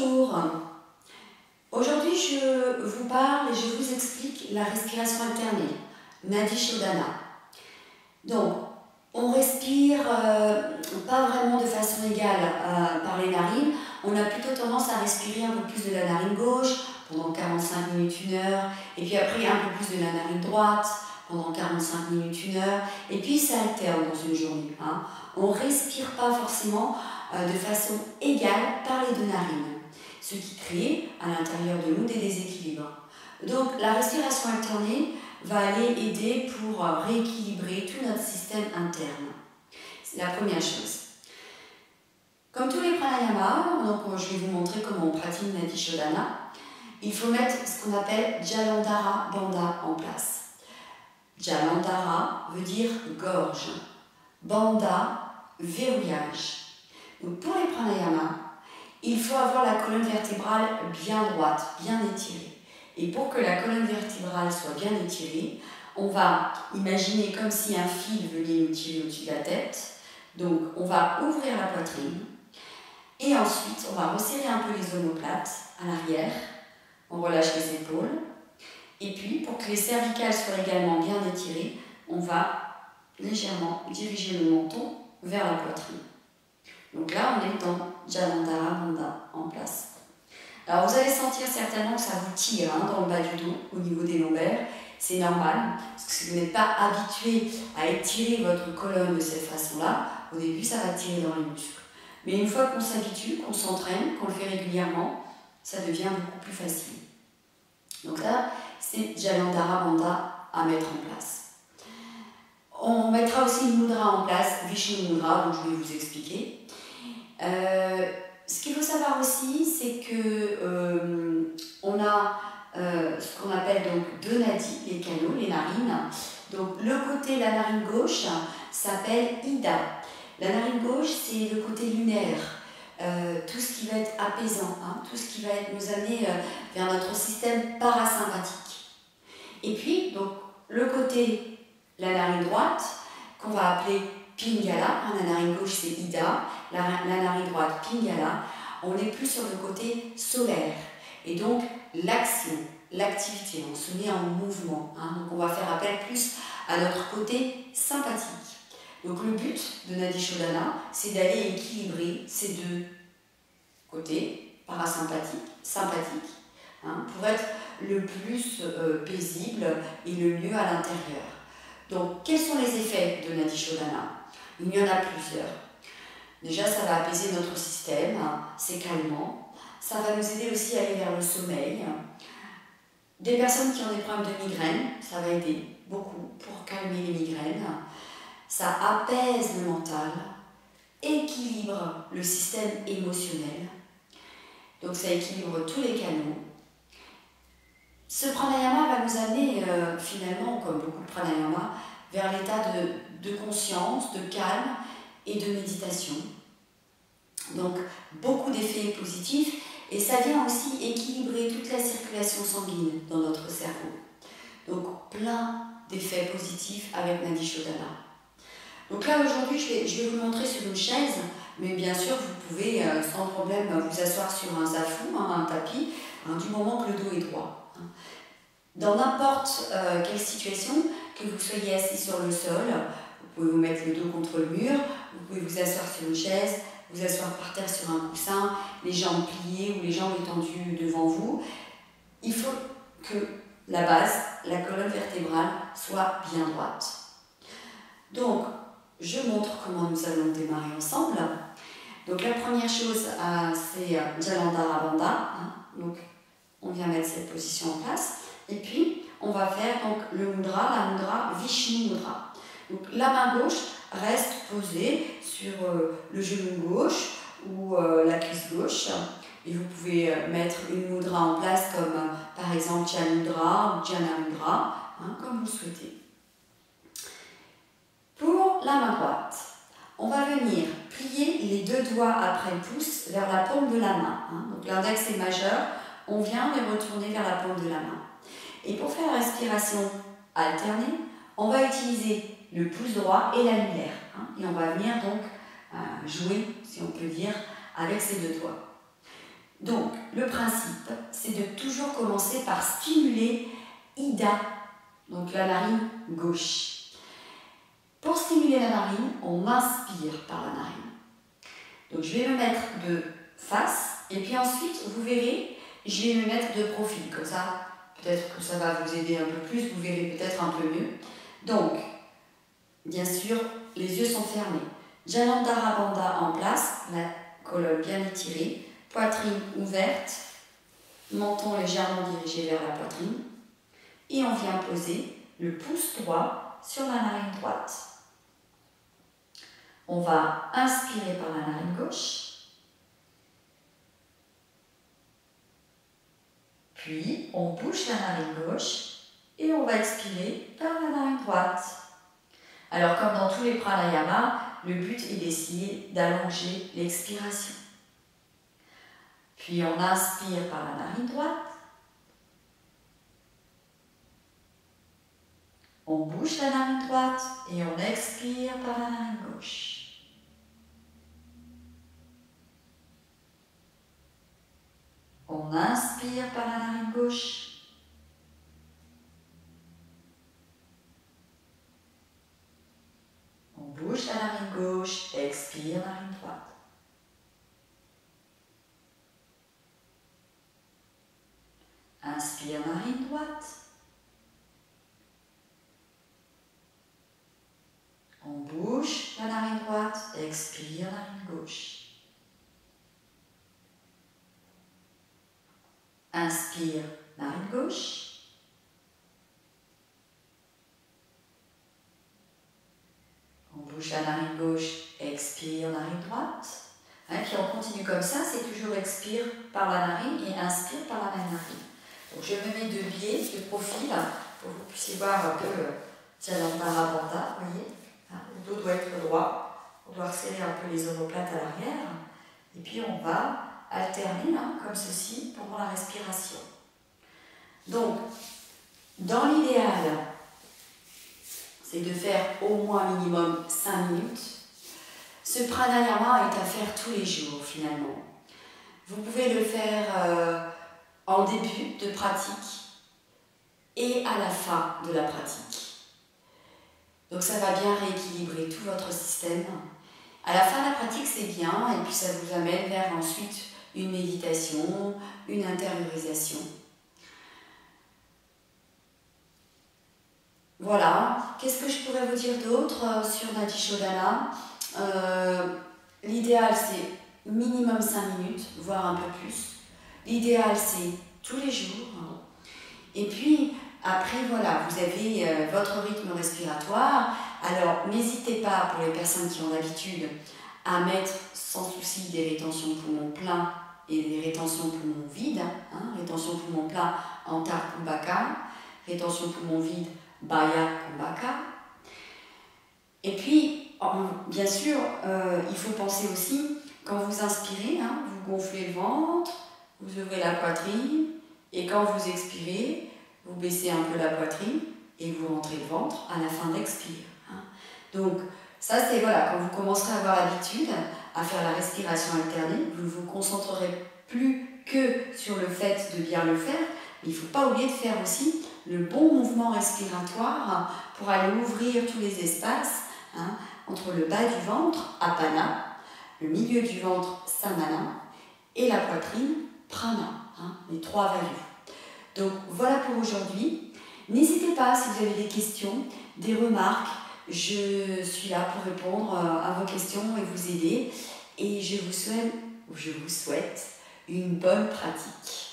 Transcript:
Bonjour. Aujourd'hui, je vous parle et je vous explique la respiration alternée, Nadi Shodhana. Donc, on respire pas vraiment de façon égale par les narines. On a plutôt tendance à respirer un peu plus de la narine gauche pendant 45 minutes, 1 heure, et puis après un peu plus de la narine droite pendant 45 minutes, 1 heure, et puis ça alterne dans une journée. On ne respire pas forcément de façon égale par les 2 narines, ce qui crée à l'intérieur de nous des déséquilibres. Donc la respiration alternée va aller aider pour rééquilibrer tout notre système interne. C'est la première chose. Comme tous les pranayamas, donc je vais vous montrer comment on pratique Nadi Shodhana. Il faut mettre ce qu'on appelle Jalandhara Bandha en place. Jalandhara veut dire gorge. Bandha, verrouillage. Donc pour les pranayamas, il faut avoir la colonne vertébrale bien droite, bien étirée. Et pour que la colonne vertébrale soit bien étirée, on va imaginer comme si un fil venait nous tirer au-dessus de la tête. Donc on va ouvrir la poitrine. Et ensuite, on va resserrer un peu les omoplates à l'arrière. On relâche les épaules. Et puis, pour que les cervicales soient également bien étirées, on va légèrement diriger le menton vers la poitrine. Donc là, on est dans Jalandhara Bandha en place. Alors, vous allez sentir certainement que ça vous tire dans le bas du dos, au niveau des lombaires. C'est normal, parce que si vous n'êtes pas habitué à étirer votre colonne de cette façon-là, au début, ça va tirer dans les muscles. Mais une fois qu'on s'habitue, qu'on s'entraîne, qu'on le fait régulièrement, ça devient beaucoup plus facile. Donc là, c'est Jalandhara Bandha à mettre en place. On mettra aussi une mudra en place, Vishnu Mudra, dont je vais vous expliquer. Ce qu'il faut savoir aussi, c'est que on a ce qu'on appelle donc 2 nadis, les canaux, les narines. Donc le côté, la narine gauche, s'appelle Ida. La narine gauche, c'est le côté lunaire, tout ce qui va être apaisant, tout ce qui va nous amener vers notre système parasympathique. Et puis, donc, le côté, la narine droite, qu'on va appeler Pingala, la narine gauche c'est Ida, la narine droite Pingala, on est plus sur le côté solaire. Et donc, l'action, l'activité, on se met en mouvement. Donc, on va faire appel plus à notre côté sympathique. Donc le but de Nadi Shodhana, c'est d'aller équilibrer ces 2 côtés, parasympathique, sympathique, pour être le plus paisible et le mieux à l'intérieur. Donc quels sont les effets de Nadi Shodhana? Il y en a plusieurs. Déjà, ça va apaiser notre système, c'est calmant. Ça va nous aider aussi à aller vers le sommeil. Des personnes qui ont des problèmes de migraine, ça va aider beaucoup pour calmer les migraines. Ça apaise le mental, équilibre le système émotionnel. Donc ça équilibre tous les canaux. Ce pranayama va nous amener finalement, comme beaucoup de pranayama, vers l'état de conscience, de calme et de méditation. Donc beaucoup d'effets positifs et ça vient aussi équilibrer toute la circulation sanguine dans notre cerveau. Donc plein d'effets positifs avec Nadi Shodhana. Donc là aujourd'hui je vais vous montrer sur une chaise, mais bien sûr vous pouvez sans problème vous asseoir sur un zafou, un tapis, du moment que le dos est droit. Dans n'importe quelle situation, que vous soyez assis sur le sol, vous pouvez vous mettre le dos contre le mur, vous pouvez vous asseoir sur une chaise, vous asseoir par terre sur un coussin, les jambes pliées ou les jambes étendues devant vous. Il faut que la base, la colonne vertébrale, soit bien droite. Donc, je montre comment nous allons démarrer ensemble. Donc la première chose, c'est Jalandhara Bandha. Donc, on vient mettre cette position en place. Et puis, on va faire donc le mudra, la mudra Vishnu Mudra. Donc la main gauche reste posée sur le genou gauche ou la cuisse gauche. Et vous pouvez mettre une mudra en place comme par exemple Chan Mudra ou Jana Mudra, comme vous souhaitez. Pour la main droite, on va venir plier les 2 doigts après le pouce vers la paume de la main. Donc l'index est majeur, on vient les retourner vers la paume de la main. Et pour faire la respiration alternée, on va utiliser le pouce droit et l'annulaire. Et on va venir donc jouer, si on peut dire, avec ces 2 doigts. Donc, le principe, c'est de toujours commencer par stimuler Ida, donc la narine gauche. Pour stimuler la narine, on inspire par la narine. Donc, je vais me mettre de face, et puis ensuite, vous verrez, je vais me mettre de profil, comme ça, peut-être que ça va vous aider un peu plus, vous verrez peut-être un peu mieux. Donc, bien sûr, les yeux sont fermés. Jalandhara Bandha en place, la colonne bien étirée, poitrine ouverte, menton légèrement dirigé vers la poitrine. Et on vient poser le pouce droit sur la narine droite. On va inspirer par la narine gauche. Puis, on bouche la narine gauche et on va expirer par la narine droite. Alors, comme dans tous les pranayamas, le but est d'essayer d'allonger l'expiration. Puis, on inspire par la narine droite. On bouche la narine droite et on expire par la narine gauche. On inspire par la narine gauche. On bouche la narine gauche, expire narine droite. Inspire narine droite. On bouche la narine droite, expire narine gauche. Inspire narine gauche. On bouche la narine gauche, expire narine droite. Puis on continue comme ça, c'est toujours expire par la narine et inspire par la même narine. Donc je me mets de biais, de profil, pour que vous puissiez voir un peu Jalandhara Bandha, vous voyez. Le dos doit être droit, on doit serrer un peu les omoplates à l'arrière. Et puis on va alterner comme ceci pendant la respiration. Donc, dans l'idéal, c'est de faire au moins minimum 5 minutes. Ce pranayama est à faire tous les jours finalement. Vous pouvez le faire en début de pratique et à la fin de la pratique. Donc ça va bien rééquilibrer tout votre système. À la fin de la pratique, c'est bien, et puis ça vous amène vers ensuite une méditation, une intériorisation. Voilà, qu'est-ce que je pourrais vous dire d'autre sur Nadi Shodhana? L'idéal, c'est minimum 5 minutes, voire un peu plus. L'idéal, c'est tous les jours. Et puis, après, voilà, vous avez votre rythme respiratoire. Alors, n'hésitez pas, pour les personnes qui ont l'habitude, à mettre sans souci des rétentions poumons pleins et des rétentions poumons vides. Rétention poumon plein, Antar Kumbhaka. Rétention poumon vide, Baya Kumbhaka. Et puis, bien sûr, il faut penser aussi, quand vous inspirez, vous gonflez le ventre, vous ouvrez la poitrine, et quand vous expirez, vous baissez un peu la poitrine et vous rentrez le ventre à la fin d'expire. Donc, ça c'est voilà, quand vous commencerez à avoir l'habitude à faire la respiration alternée, vous ne vous concentrerez plus que sur le fait de bien le faire, mais il ne faut pas oublier de faire aussi le bon mouvement respiratoire pour aller ouvrir tous les espaces entre le bas du ventre, Apana, le milieu du ventre, Samana, et la poitrine, Prana, les 3 values. Donc voilà pour aujourd'hui. N'hésitez pas si vous avez des questions, des remarques, je suis là pour répondre à vos questions et vous aider. Et je vous souhaite une bonne pratique.